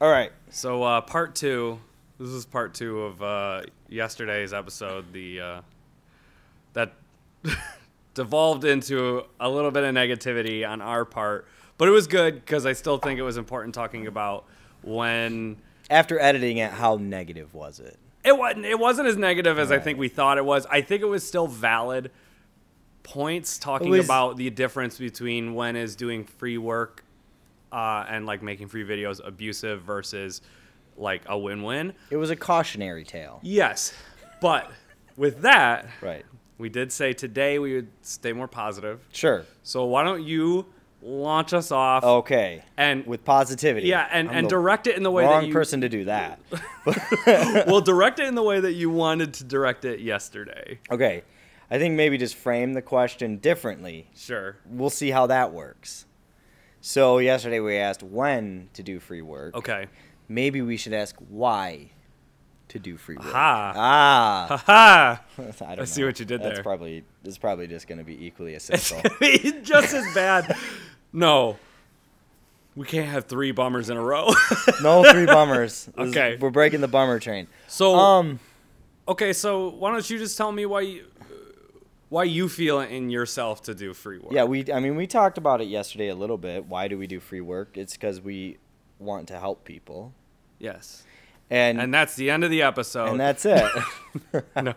All right. So part two. This is part two of yesterday's episode. That devolved into a little bit of negativity on our part, but it was good because I still think it was important talking about when. After editing it, how negative was it? It wasn't as negative as I think we thought it was. I think it was still valid points talking about the difference between when is doing free work and like making free videos abusive versus like a win-win. It was a cautionary tale. Yes, but with that, Right. we did say today we would stay more positive. Sure. So why don't you launch us off? Okay. And with positivity. Yeah, and I'm direct it in the way that wrong you... person to do that. Well, direct it in the way that you wanted to direct it yesterday. Okay. I think maybe just frame the question differently. Sure. We'll see how that works. So yesterday we asked when to do free work. Okay. Maybe we should ask why to do free work. Ha. Ah. Ha. I don't see know. what you did That's there. probably just going to be equally as simple. Just as bad. No. We can't have 3 bummers in a row. No 3 bummers. Okay. We're breaking the bummer train. So, okay, so why don't you just tell me why you feel in yourself to do free work? Yeah, we talked about it yesterday a little bit. Why do we do free work? It's because we want to help people. Yes. And that's the end of the episode. And that's it. No.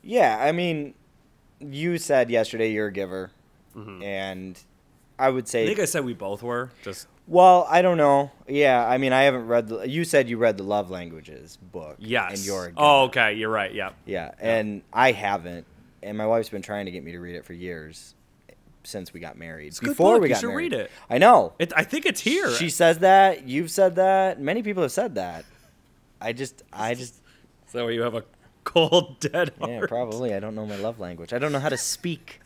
Yeah, I mean, you said yesterday you're a giver. Mm-hmm. And I would say... I think I said we both were. Well, I don't know. Yeah, I mean, I haven't read you said you read the Love Languages book. Yes. And you're a giver. Oh, okay. You're right. Yeah. Yeah, and I haven't. And my wife's been trying to get me to read it for years since we got married. It's a good book. You should read it. I know. I think it's here. She says that. You've said that. Many people have said that. I just. So you have a cold, dead heart. Yeah, probably. I don't know my love language. I don't know how to speak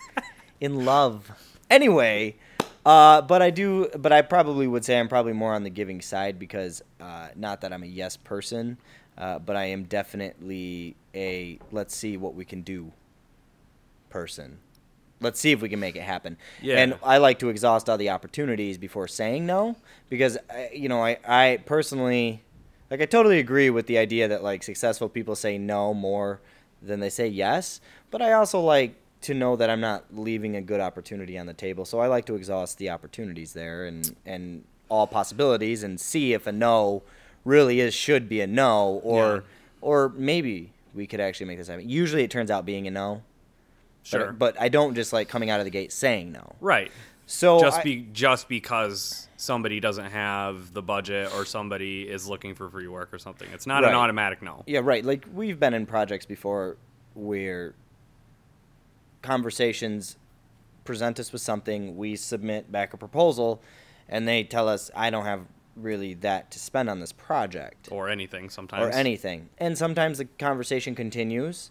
in love. Anyway, but I do. But I probably would say I'm probably more on the giving side because not that I'm a yes person, but I am definitely a let's see what we can do person. Let's see if we can make it happen. Yeah. And I like to exhaust all the opportunities before saying no because, I personally, like, I totally agree with the idea that, like, successful people say no more than they say yes. But I also like to know that I'm not leaving a good opportunity on the table. So I like to exhaust the opportunities there and all possibilities and see if a no really should be a no or maybe we could actually make this happen. Usually it turns out being a no. Sure. But I don't just like coming out of the gate saying no. Right. So just because somebody doesn't have the budget or somebody is looking for free work or something. It's not an automatic no. Yeah, right. Like we've been in projects before where conversations present us with something, we submit back a proposal, and they tell us, I don't have really that to spend on this project. Or anything sometimes. And sometimes the conversation continues,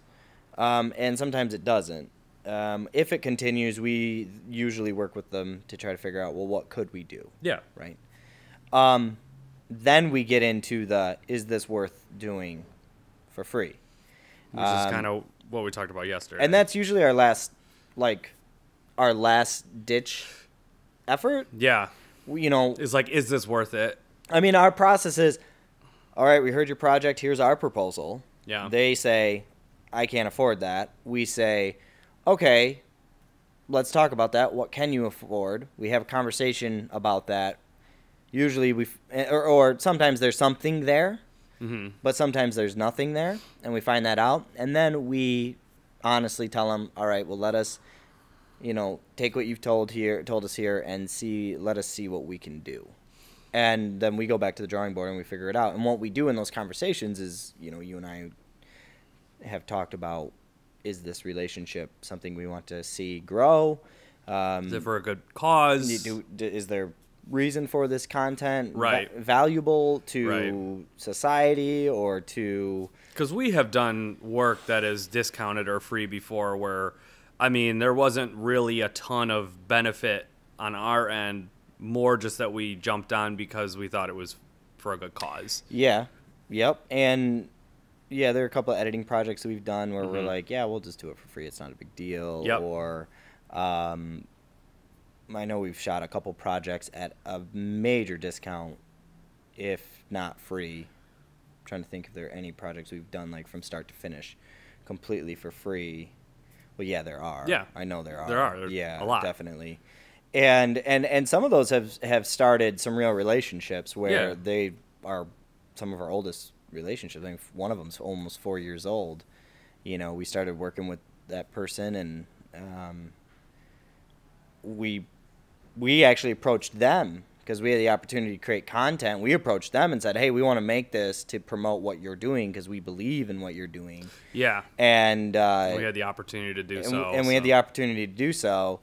and sometimes it doesn't. If it continues, we usually work with them to try to figure out, well, what could we do? Yeah. Right. Then we get into is this worth doing for free? Which is kind of what we talked about yesterday. And that's usually our last ditch effort. Yeah. It's like, is this worth it? I mean, our process is, all right, we heard your project. Here's our proposal. Yeah. They say, I can't afford that. We say, okay, let's talk about that. What can you afford? We have a conversation about that. Usually or sometimes there's something there, but sometimes there's nothing there, and we find that out. And then we honestly tell them, all right, well, let us, take what you've told us here and let us see what we can do. And then we go back to the drawing board and we figure it out. And what we do in those conversations is, you and I have talked about, is this relationship something we want to see grow? Is it for a good cause? Is there reason for this content valuable to society or to... Because we have done work that is discounted or free before where, there wasn't really a ton of benefit on our end, more just that we jumped on because we thought it was for a good cause. Yeah. Yep. And... yeah, there are a couple of editing projects that we've done where we're like, yeah, we'll just do it for free. It's not a big deal. Yep. Or I know we've shot a couple projects at a major discount, if not free. I'm trying to think if there are any projects we've done like from start to finish completely for free. Well, yeah, there are. Yeah. I know there are. There are. Yeah, A lot. definitely. And some of those have started some real relationships where Yeah. they are some of our oldest relationships. I think one of them's almost 4 years old. You know, we started working with that person, and we actually approached them because we had the opportunity to create content. We approached them and said, "Hey, we want to make this to promote what you're doing because we believe in what you're doing." Yeah. And We had the opportunity to do so. and we had the opportunity to do so,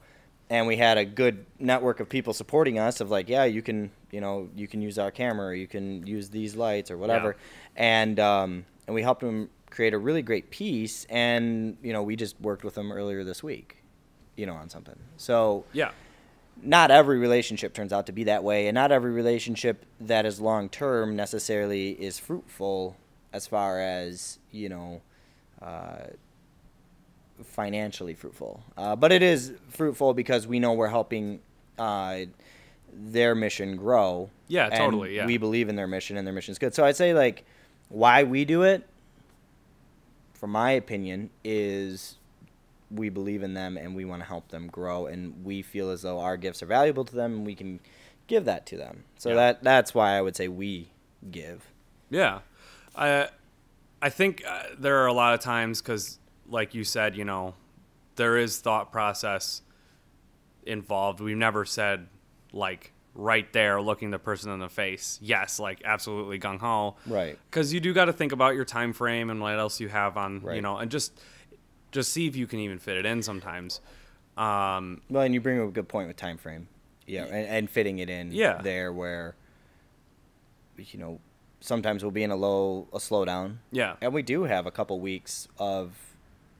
and we had a good network of people supporting us. Of like, yeah, you can use our camera, or you can use these lights, or whatever, and we helped them create a really great piece. And we just worked with them earlier this week, on something. So Yeah. not every relationship turns out to be that way, and not every relationship that is long term necessarily is fruitful as far as financially fruitful. But it is fruitful because we know we're helping their mission grow. Yeah, and totally. Yeah. we believe in their mission, and their mission is good. So I'd say like why we do it, from my opinion, is we believe in them and we want to help them grow, and we feel as though our gifts are valuable to them and we can give that to them. So that's why I would say we give. Yeah. I think there are a lot of times because, like you said, there is thought process involved. We've never said, like, right there, looking the person in the face, yes, like, absolutely gung-ho. Right. Because you do got to think about your time frame and what else you have on, Right. And just see if you can even fit it in sometimes. Well, and you bring up a good point with time frame. Yeah, and fitting it in there where, sometimes we'll be in a slowdown. Yeah. And we do have a couple weeks of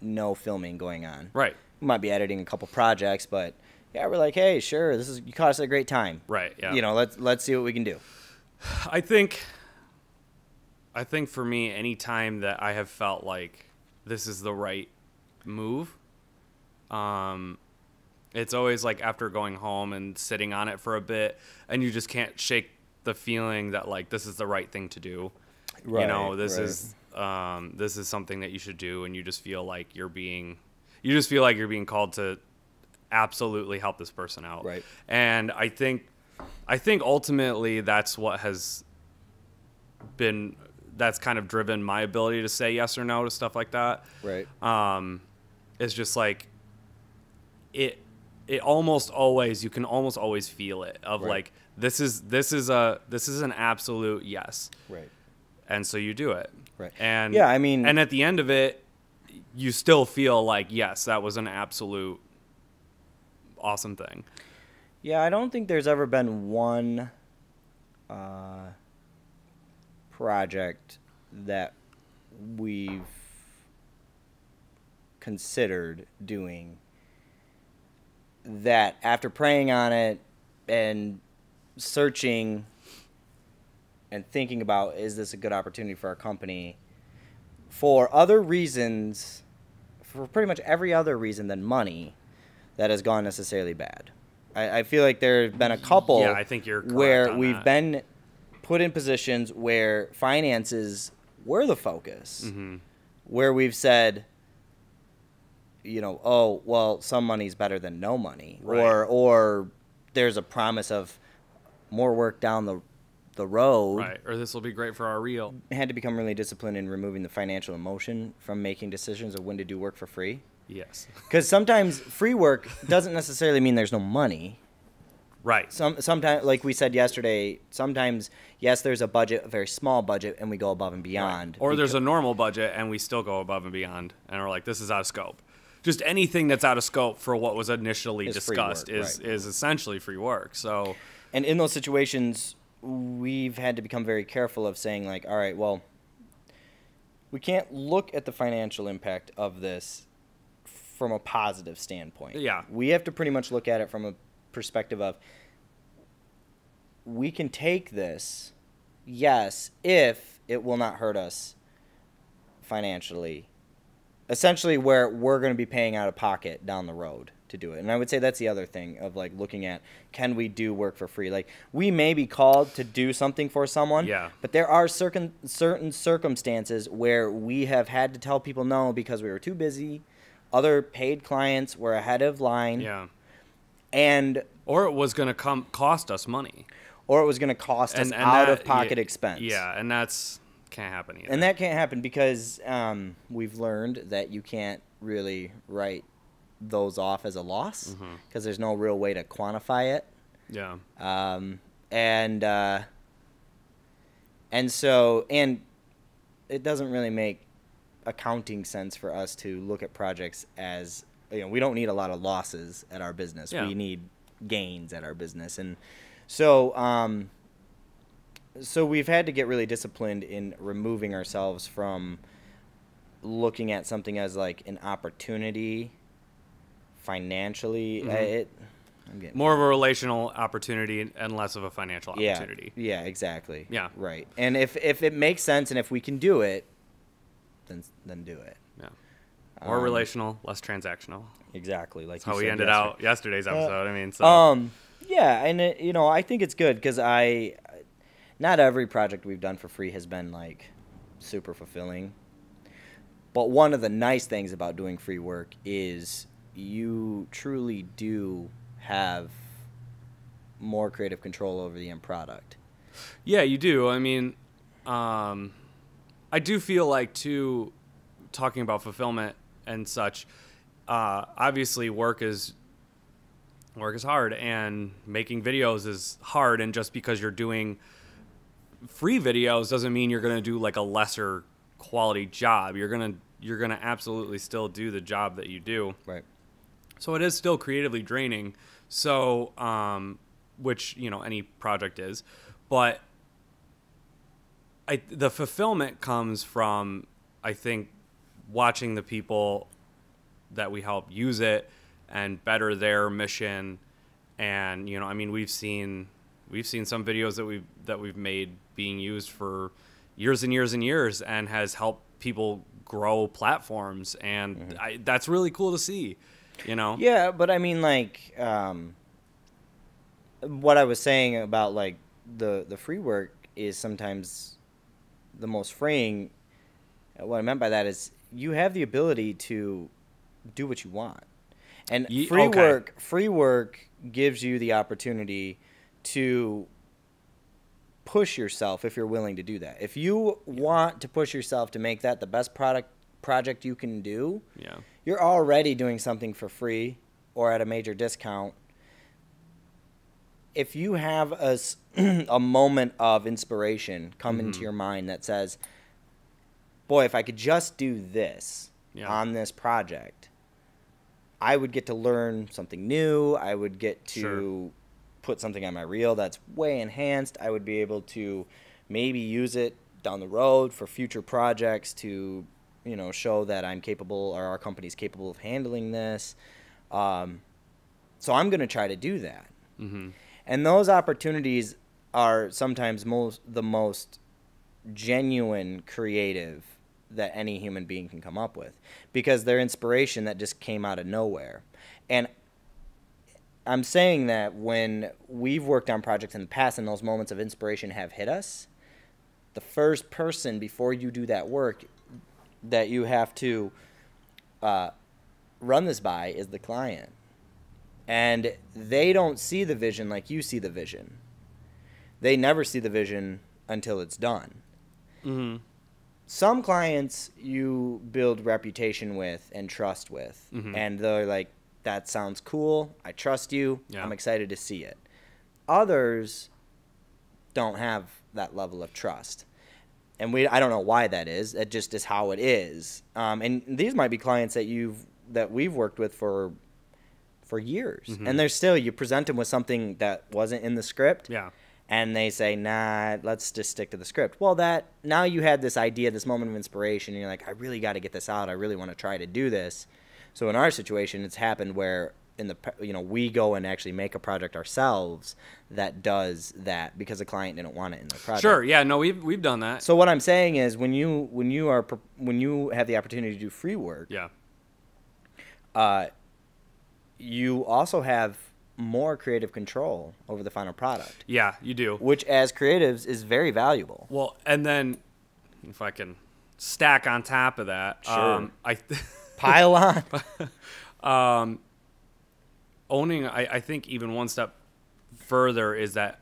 no filming going on. Right. We might be editing a couple projects, but yeah, we're like, hey, sure, you caught us at a great time. Right. Yeah. Let's see what we can do. I think for me, any time that I have felt like this is the right move, it's always like after going home and sitting on it for a bit, and you just can't shake the feeling that like this is the right thing to do. Right, This right. is something that you should do, and you just feel like you're being called to absolutely help this person out. Right. And I think ultimately that's what has been, that's kind of driven my ability to say yes or no to stuff like that. Right. It's just like it almost always, you can almost always feel it of Right. like this is an absolute yes. Right. And so you do it. Right. And yeah, I mean, and at the end of it, you still feel like, yes, that was an absolute awesome thing. yeah, I don't think there's ever been one project that we've considered doing that after praying on it and searching and thinking about, is this a good opportunity for our company, for other reasons, for pretty much every other reason than money, that has gone necessarily bad. I feel like there have been a couple Yeah, I think you're correct where on we've that. been put in positions where finances were the focus, Mm-hmm. where we've said, oh, well, some money's better than no money, Right. or there's a promise of more work down the road. Right. Or this will be great for our reel. Had to become really disciplined in removing the financial emotion from making decisions of when to do work for free. Yes. Because sometimes free work doesn't necessarily mean there's no money. Right. Sometimes, like we said yesterday, sometimes, yes, there's a budget, a very small budget, and we go above and beyond. Or there's a normal budget and we still go above and beyond and we're like, this is out of scope. Just anything that's out of scope for what was initially Is free discussed work, is essentially free work. So And in those situations, we've had to become very careful of saying, like, all right, well, we can't look at the financial impact of this from a positive standpoint. Yeah. We have to pretty much look at it from a perspective of, we can take this, yes, if it will not hurt us financially. Essentially where we're going to be paying out of pocket down the road. to do it. And I would say that's the other thing of like looking at, can we do work for free? Like we may be called to do something for someone, Yeah. but there are certain circumstances where we have had to tell people no because we were too busy. Other paid clients were ahead of line. Yeah. And or it was going to cost us money. Or it was going to cost us out-of-pocket expense. Yeah, and that's can't happen either. And that can't happen because we've learned that you can't really write those off as a loss because there's no real way to quantify it. Yeah. And it doesn't really make accounting sense for us to look at projects as, we don't need a lot of losses at our business. Yeah. We need gains at our business. And so we've had to get really disciplined in removing ourselves from looking at something as like an opportunity financially. I'm getting more of a relational opportunity and less of a financial opportunity. Yeah, exactly. Yeah. Right. And if it makes sense and if we can do it, then do it. Yeah. More relational, less transactional. Exactly. Like that's how we ended out yesterday's episode. Yeah, and I think it's good because not every project we've done for free has been like super fulfilling. But one of the nice things about doing free work is you truly do have more creative control over the end product. Yeah, you do. I mean, I do feel like too, talking about fulfillment and such, obviously work is hard and making videos is hard, and just because you're doing free videos doesn't mean you're going to do like a lesser quality job. You're going to absolutely still do the job that you do. Right. So it is still creatively draining. So which, any project is, but the fulfillment comes from, I think, watching the people that we help use it and better their mission. And we've seen some videos that we've made being used for years and years and years, and has helped people grow platforms, and that's really cool to see. Yeah, but I mean, like, what I was saying about like the free work is sometimes the most freeing. What I meant by that is you have the ability to do what you want, and free work gives you the opportunity to push yourself if you're willing to do that. If you want to push yourself to make that the best project you can do, you're already doing something for free or at a major discount. If you have a moment of inspiration come into your mind that says, boy, if I could just do this on this project, I would get to learn something new. I would get to put something on my reel that's way enhanced. I would be able to maybe use it down the road for future projects to, show that I'm capable, or our company's capable of handling this. So I'm going to try to do that. And those opportunities are sometimes the most genuine creative that any human being can come up with, because they're inspiration that just came out of nowhere. And I'm saying that when we've worked on projects in the past and those moments of inspiration have hit us, the first person before you do that work that you have to run this by is the client. And they don't see the vision like you see the vision. They never see the vision until it's done. Some clients you build reputation with and trust with, and they're like, that sounds cool, I trust you, I'm excited to see it. Others don't have that level of trust. And I don't know why that is. It just is how it is. And these might be clients that we've worked with for years. And they're still, you present them with something that wasn't in the script. And they say, nah, let's just stick to the script. Well, now you had this idea, this moment of inspiration, and you're like, I really got to get this out. I really want to try to do this. So in our situation, it's happened where we go and actually make a project ourselves that does that because the client didn't want it in their project. Sure, yeah, no, we've done that. So what I'm saying is, when you have the opportunity to do free work, you also have more creative control over the final product. Yeah, you do. Which, as creatives, is very valuable. Well, and then if I can stack on top of that, Sure. Pile on. Owning, I think even one step further is that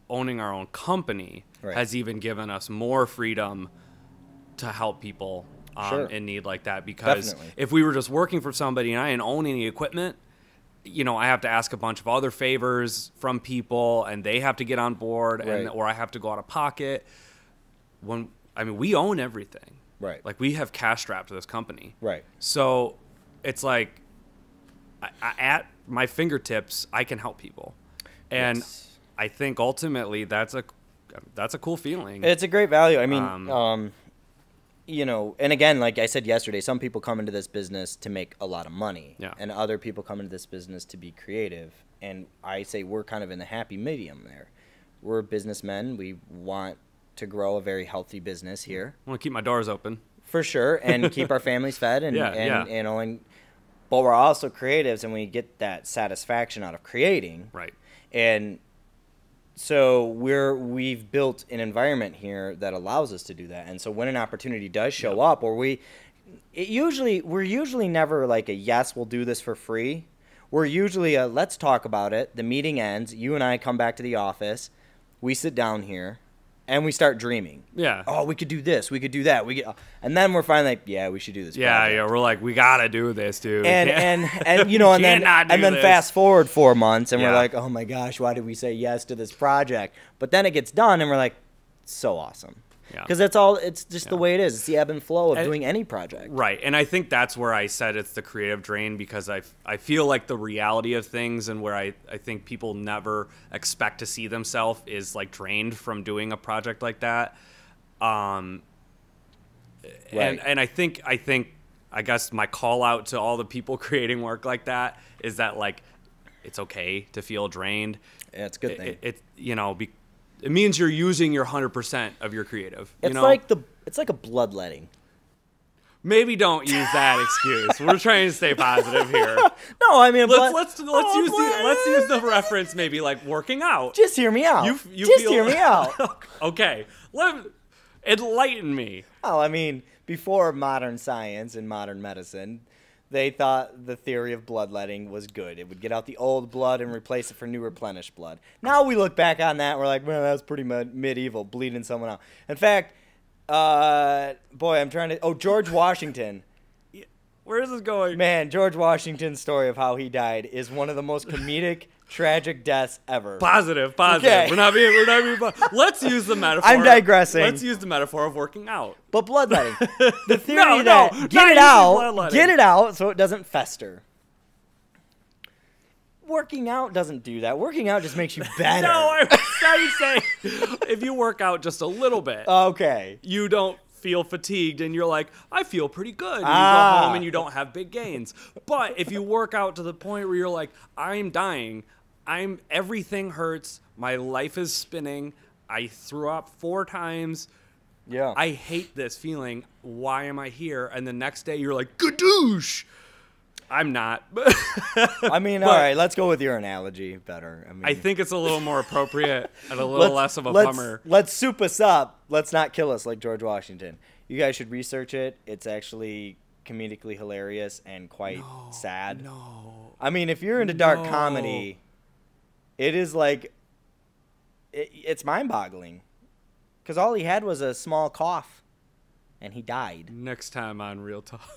owning our own company has even given us more freedom to help people Sure. in need like that. Because Definitely. if we were just working for somebody and I didn't own any equipment, you know, I have to ask a bunch of other favors from people, and they have to get on board, Right. or I have to go out of pocket. We own everything. Right. Like, we have cash strapped to this company. Right. So it's like, at my fingertips, I can help people, and Yes. I think ultimately that's a cool feeling. It's a great value. I mean, you know, and again, like I said yesterday, some people come into this business to make a lot of money, Yeah. and other people come into this business to be creative. And I say we're kind of in the happy medium there. We're businessmen. We want to grow a very healthy business here, I want to keep my doors open. for sure, and keep our families fed, and Yeah. but we're also creatives, and we get that satisfaction out of creating, Right. and so we've built an environment here that allows us to do that. And so when an opportunity does show up, or we're usually never like a yes, we'll do this for free. We're usually a let's talk about it. The meeting ends. You and I come back to the office. We sit down here, and we start dreaming. Yeah. Oh, we could do this. We could do that. And then we're finally like, yeah, we should do this. Yeah. project. Yeah. We're like, we gotta do this, dude. And you know, and then Cannot do this. fast forward 4 months, and we're Yeah. like, oh my gosh, why did we say yes to this project? But then it gets done, and we're like, so awesome. Yeah. Because it's just the way it is. It's the ebb and flow of doing any project. Right. And I think that's where I said it's the creative drain, because I feel like the reality of things, and where I think people never expect to see themselves, is like drained from doing a project like that. Right. And I guess my call out to all the people creating work like that is that, like, it's okay to feel drained. Yeah, it's a good thing. It means you're using your 100% of your creative. It's you know? it's like a bloodletting. Maybe don't use that excuse. We're trying to stay positive here. No, I mean, Let's use the reference, maybe like working out. Just hear me out. Hear me out. Okay, enlighten me. Oh, I mean, before modern science and modern medicine, they thought the theory of bloodletting was good. It would get out the old blood and replace it for new replenished blood. Now we look back on that, and we're like, well, that was pretty medieval, bleeding someone out. In fact, George Washington. Where is this going? Man, George Washington's story of how he died is one of the most comedic, tragic deaths ever. Positive. Okay. We're not being. Let's use the metaphor. I'm digressing. Let's use the metaphor of working out. But bloodletting. The theory No, that not get using it out so it doesn't fester. Working out doesn't do that. Working out just makes you better. No, I was saying if you work out just a little bit, Okay. you don't feel fatigued, and you're like, I feel pretty good. And you go home and you don't have big gains. But if you work out to the point where you're like, I'm dying, everything hurts, my life is spinning, I threw up 4 times. Yeah. I hate this feeling. Why am I here? And the next day you're like, gadoosh. I'm not. I mean, all right, let's go with your analogy better. I think it's a little more appropriate and a little less of a bummer. Let's soup us up. Let's not kill us like George Washington. You guys should research it. It's actually comedically hilarious and quite sad. No. I mean, if you're into dark comedy, it is like, it's mind-boggling. Because all he had was a small cough, and he died. Next time on Real Talk.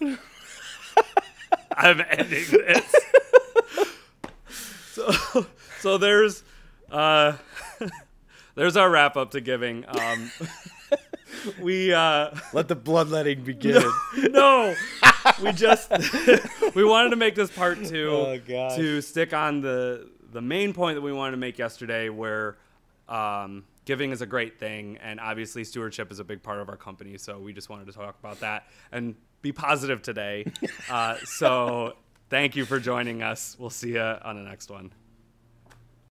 I'm ending this. So there's our wrap up to giving. We Let the bloodletting begin. no, we wanted to make this part 2 Oh, gosh. to stick on the main point that we wanted to make yesterday, where giving is a great thing, and obviously stewardship is a big part of our company. So we just wanted to talk about that and be positive today. So thank you for joining us. We'll see you on the next one.